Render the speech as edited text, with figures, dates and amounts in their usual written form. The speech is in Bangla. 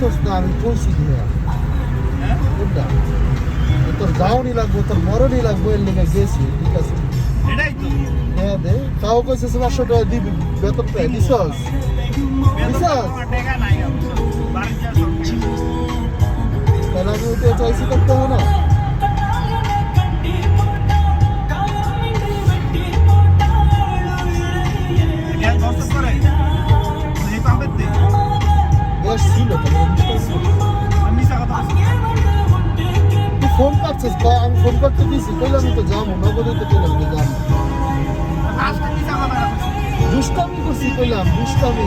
কইছস না আমি কইছি দিয়া কোনটা তোর যাওনি লাগবো তোর মরণই লাগবো এর লেগে গেছি ঠিক আছে এটাই তো হ্যাঁ দে তাও কইছিস 500 টাকা দিবি বেতন পেয়ে দিছস দিছস টাকা নাই বাড়ি যা তাহলে আমি ওটা চাইছি তো তো না গ্যাস বসত করে এই পাম্পের তে গ্যাস ছিল তো আমি মিছা কথা বলছি তুই ফোন পাচ্ছিস বা আমি ফোন করতে দিছি কইলে আমি তো যাবো নগদে তো কইলাম যে যাবো আজকে মিছা কথা বলছি দুষ্টামি করছি কইলাম দুষ্টামি